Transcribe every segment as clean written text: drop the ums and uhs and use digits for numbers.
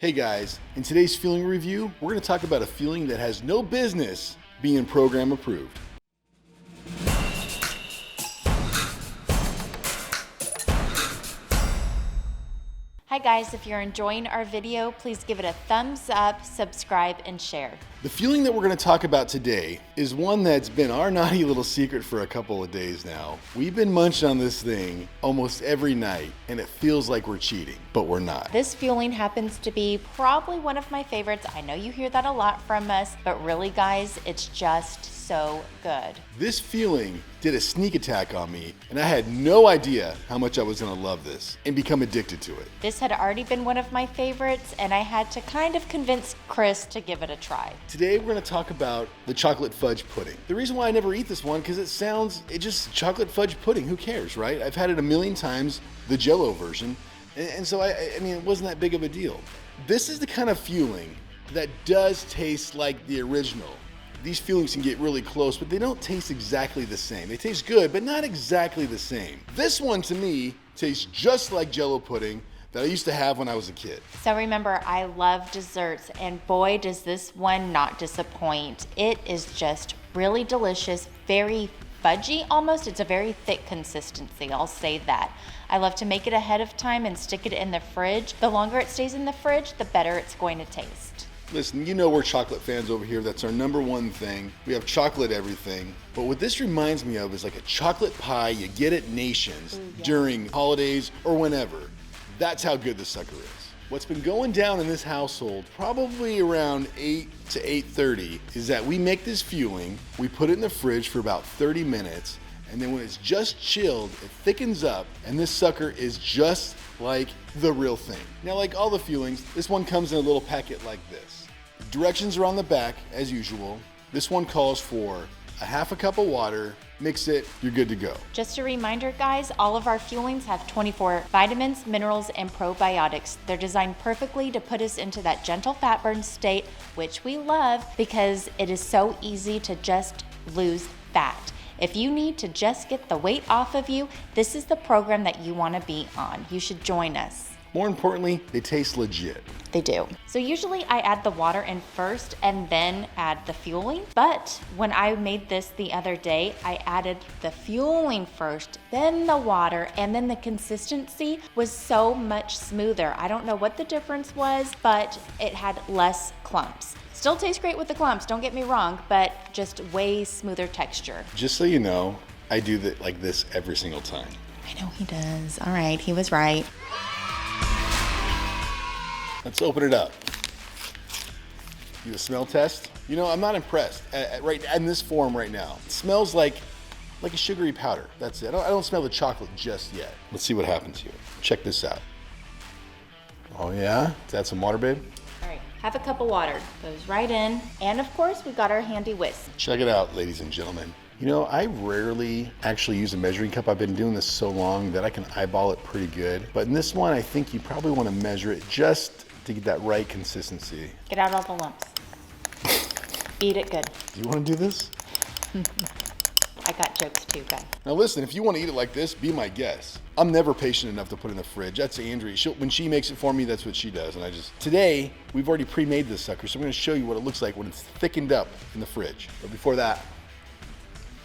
Hey guys, in today's feeling review, we're going to talk about a feeling that has no business being program approved. Hi guys, if you're enjoying our video, please give it a thumbs up, subscribe, and share. The feeling that we're going to talk about today is one that's been our naughty little secret for a couple of days now. We've been munching on this thing almost every night, and it feels like we're cheating, but we're not. This feeling happens to be probably one of my favorites. I know you hear that a lot from us, but really guys, it's just so good. This feeling did a sneak attack on me, and I had no idea how much I was going to love this and become addicted to it. This had already been one of my favorites, and I had to kind of convince Chris to give it a try. Today we're going to talk about the chocolate fudge pudding. The reason why I never eat this one, because it just chocolate fudge pudding. Who cares, right? I've had it a million times, the Jell-O version, and so I mean, it wasn't that big of a deal. This is the kind of feeling that does taste like the original. These feelings can get really close, but they don't taste exactly the same. They taste good, but not exactly the same. This one, to me, tastes just like Jell-O pudding that I used to have when I was a kid. So remember, I love desserts, and boy, does this one not disappoint. It is just really delicious, very fudgy almost. It's a very thick consistency, I'll say that. I love to make it ahead of time and stick it in the fridge. The longer it stays in the fridge, the better it's going to taste. Listen, you know we're chocolate fans over here. That's our number one thing. We have chocolate everything. But what this reminds me of is like a chocolate pie you get at Nations during holidays or whenever. That's how good this sucker is. What's been going down in this household probably around 8 to 8:30 is that we make this fueling, we put it in the fridge for about 30 minutes, and then when it's just chilled, it thickens up, and this sucker is just like the real thing. Now, like all the fuelings, this one comes in a little packet like this. Directions are on the back, as usual. This one calls for a half a cup of water, mix it, you're good to go. Just a reminder, guys, all of our fuelings have 24 vitamins, minerals, and probiotics. They're designed perfectly to put us into that gentle fat burn state, which we love because it is so easy to just lose fat. If you need to just get the weight off of you, this is the program that you want to be on. You should join us. More importantly, they taste legit. They do. So usually I add the water in first and then add the fueling. But when I made this the other day, I added the fueling first, then the water, and then the consistency was so much smoother. I don't know what the difference was, but it had less clumps. Still tastes great with the clumps, don't get me wrong, but just way smoother texture. Just so you know, I do that like this every single time. I know he does. All right, he was right. Let's open it up. Do a smell test. You know, I'm not impressed right in this form right now. It smells like a sugary powder. That's it. I don't smell the chocolate just yet. Let's see what happens here. Check this out. Oh yeah? Let's add some water, babe. All right, half a cup of water goes right in. And of course, we've got our handy whisk. Check it out, ladies and gentlemen. You know, I rarely actually use a measuring cup. I've been doing this so long that I can eyeball it pretty good. But in this one, I think you probably want to measure it just to get that right consistency. Get out all the lumps. Eat it good. Do you want to do this? I got jokes too, guys. Now listen, if you want to eat it like this, be my guest. I'm never patient enough to put it in the fridge. That's Andrea. When she makes it for me, that's what she does. And today, we've already pre-made this sucker, so I'm going to show you what it looks like when it's thickened up in the fridge. But before that,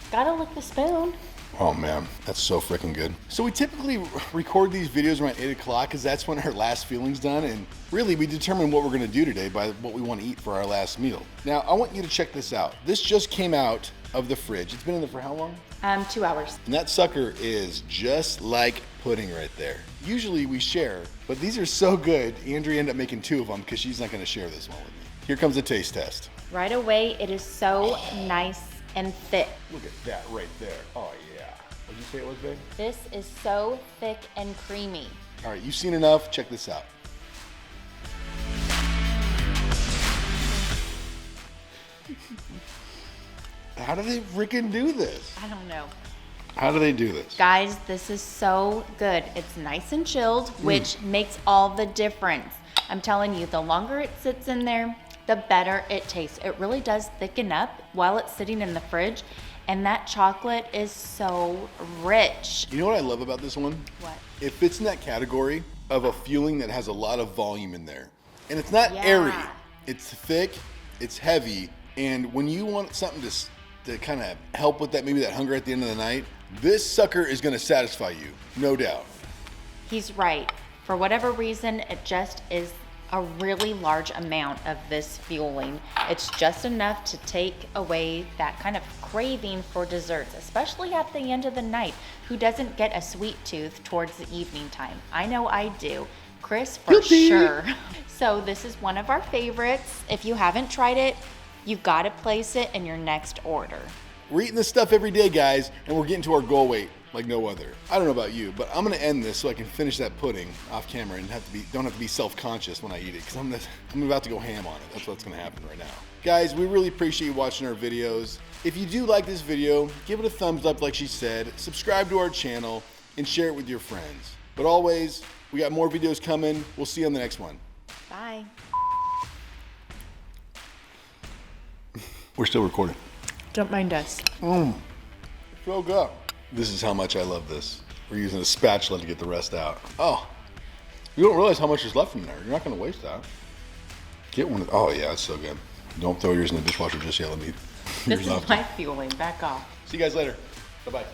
gotta lick the spoon. oh man, that's so freaking good. So we typically record these videos around 8 o'clock because that's when our last feeling's done. And really, we determine what we're gonna do today by what we want to eat for our last meal. Now, I want you to check this out. This just came out of the fridge. It's been in there for how long? 2 hours. And that sucker is just like pudding right there. Usually we share, but these are so good, Andrea ended up making 2 of them because she's not gonna share this one with me. Here comes the taste test. Right away, it is so nice and thick. Look at that right there. Oh yeah. What did you say it was, babe? This is so thick and creamy. All right, you've seen enough. Check this out. How do they freaking do this? I don't know. How do they do this? Guys, this is so good. It's nice and chilled, which makes all the difference. I'm telling you, the longer it sits in there, the better it tastes. It really does thicken up while it's sitting in the fridge, and that chocolate is so rich. You know what I love about this one? What? It fits in that category of a fueling that has a lot of volume in there. And it's not Yeah. airy. It's thick, it's heavy, and when you want something to kind of help with that, maybe that hunger at the end of the night, this sucker is gonna satisfy you, no doubt. He's right. For whatever reason, it just is a really large amount of this fueling. It's just enough to take away that kind of craving for desserts, especially at the end of the night. Who doesn't get a sweet tooth towards the evening time? I know I do. Chris, for Guilty. sure. So this is one of our favorites. If you haven't tried it, you've got to place it in your next order. We're eating this stuff every day, guys, and we're getting to our goal weight like no other. I don't know about you, but I'm gonna end this so I can finish that pudding off camera and don't have to be self-conscious when I eat it, because I'm about to go ham on it. That's what's gonna happen right now. Guys, we really appreciate you watching our videos. If you do like this video, give it a thumbs up like she said, subscribe to our channel, and share it with your friends. But always, we got more videos coming. We'll see you on the next one. Bye. We're still recording. Don't mind us. So good. This is how much I love this. We're using a spatula to get the rest out. Oh, you don't realize how much is left in there. You're not gonna waste that. Get one. Oh yeah, it's so good. Don't throw yours in the dishwasher just yet. Let me. This is my fueling. Back off. See you guys later. Bye-bye.